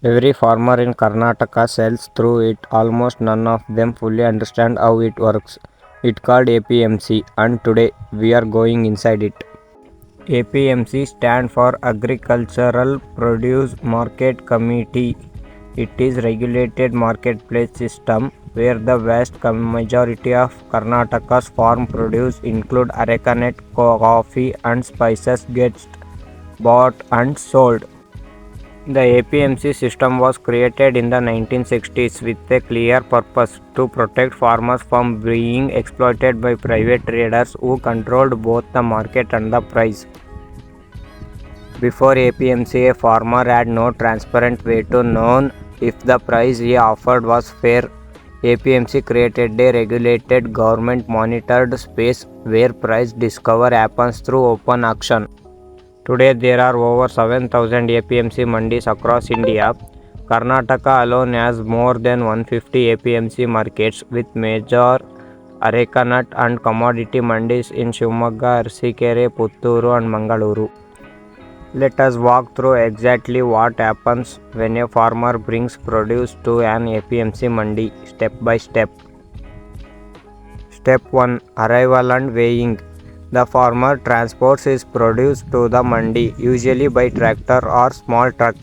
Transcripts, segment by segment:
Every farmer in Karnataka sells through it. Almost none of them fully understand how it works. It's called APMC, and today we are going inside it. APMC stands for Agricultural Produce Market Committee. It is regulated marketplace system where the vast majority of Karnataka's farm produce include areca nut, coffee and spices gets bought and sold. The APMC system was created in the 1960s with a clear purpose to protect farmers from being exploited by private traders who controlled both the market and the price. Before APMC, a farmer had no transparent way to know if the price he offered was fair. APMC created a regulated government monitored space where price discovery happens through open auction. Today there are over 7,000 APMC mandis across India. Karnataka alone has more than 150 APMC markets with major areca nut and commodity mandis in Shivamogga, Arsikere, Putturu and Mangaluru. Let us walk through exactly what happens when a farmer brings produce to an APMC mandi step by step. Step 1. Arrival and weighing. The farmer transports his produce to the mandi, usually by tractor or small truck.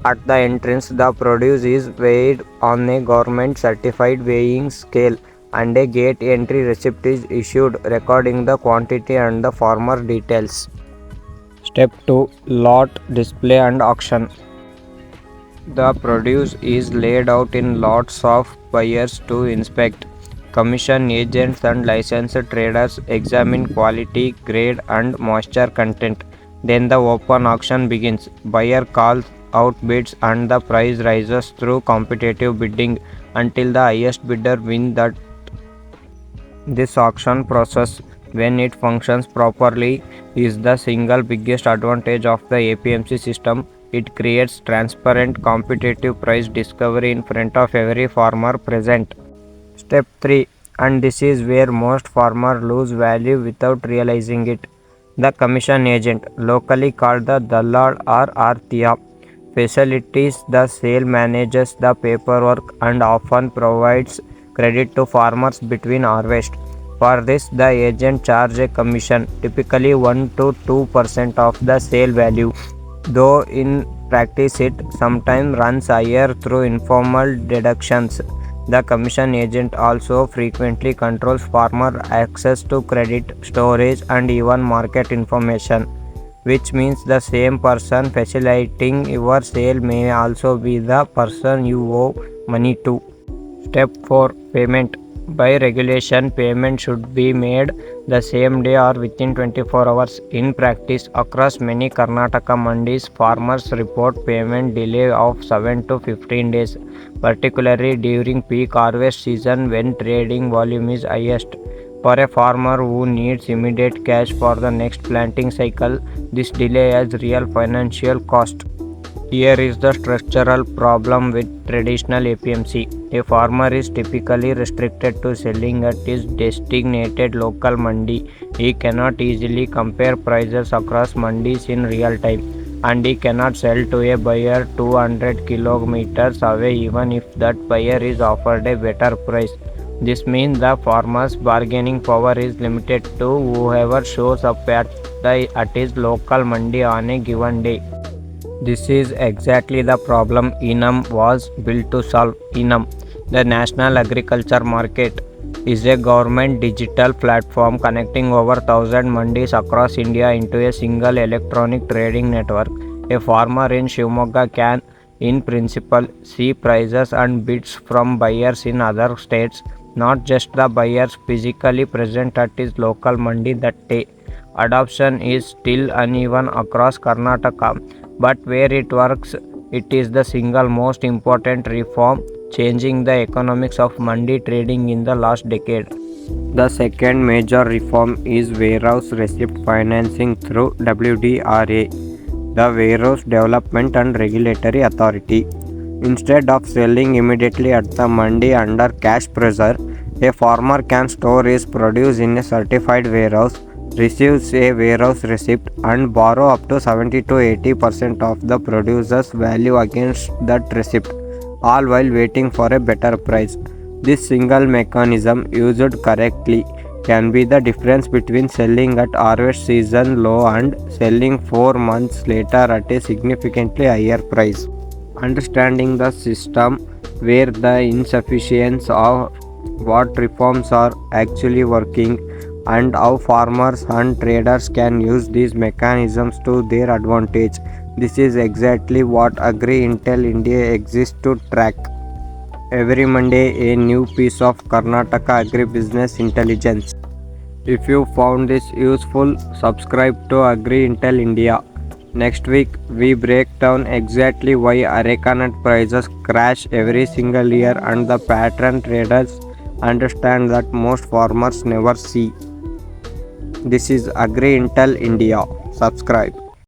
At the entrance, the produce is weighed on a government certified weighing scale and a gate entry receipt is issued recording the quantity and the farmer details. Step 2. Lot display and auction. The produce is laid out in lots of buyers to inspect. Commission agents and licensed traders examine quality, grade and moisture content. Then the open auction begins. Buyer calls out bids and the price rises through competitive bidding until the highest bidder wins. This auction process, when it functions properly, is the single biggest advantage of the APMC system. It creates transparent competitive price discovery in front of every farmer present. Step 3, and this is where most farmers lose value without realizing it. The commission agent, locally called the Dallal or Artiya, facilitates the sale, manages the paperwork and often provides credit to farmers between harvest. For this, the agent charges a commission, typically 1 to 2% of the sale value, though in practice it sometimes runs higher through informal deductions. The commission agent also frequently controls farmer access to credit, storage and even market information, which means the same person facilitating your sale may also be the person you owe money to. Step 4. Payment. By regulation, payment should be made the same day or within 24 hours. In practice, across many Karnataka mandis, farmers report payment delay of 7 to 15 days, particularly during peak harvest season when trading volume is highest. For a farmer who needs immediate cash for the next planting cycle, this delay has real financial cost. Here is the structural problem with traditional APMC. A farmer is typically restricted to selling at his designated local mandi. He cannot easily compare prices across mandis in real time, and he cannot sell to a buyer 200 kilometers away even if that buyer is offered a better price. This means the farmer's bargaining power is limited to whoever shows up at his local mandi on a given day. This is exactly the problem INAM was built to solve. INAM, the National Agriculture Market, is a government digital platform connecting over 1,000 mandis across India into a single electronic trading network. A farmer in Shivamogga can, in principle, see prices and bids from buyers in other states, not just the buyers physically present at his local mandi that day. Adoption is still uneven across Karnataka, but where it works, it is the single most important reform changing the economics of mandi trading in the last decade. The second major reform is warehouse receipt financing through WDRA, the Warehouse Development and Regulatory Authority. Instead of selling immediately at the mandi under cash pressure, a farmer can store his produce in a certified warehouse receives a warehouse receipt and borrow up to 70 to 80% of the producer's value against that receipt, all while waiting for a better price. This single mechanism used correctly can be the difference between selling at harvest season low and selling 4 months later at a significantly higher price. Understanding the system where the insufficiency of what reforms are actually working and how farmers and traders can use these mechanisms to their advantage. This is exactly what Agri Intel India exists to track. Every Monday, a new piece of Karnataka Agri business intelligence. If you found this useful, subscribe to Agri Intel India. Next week, we break down exactly why areca nut prices crash every single year and the pattern traders understand that most farmers never see. This is Agri Intel India. Subscribe.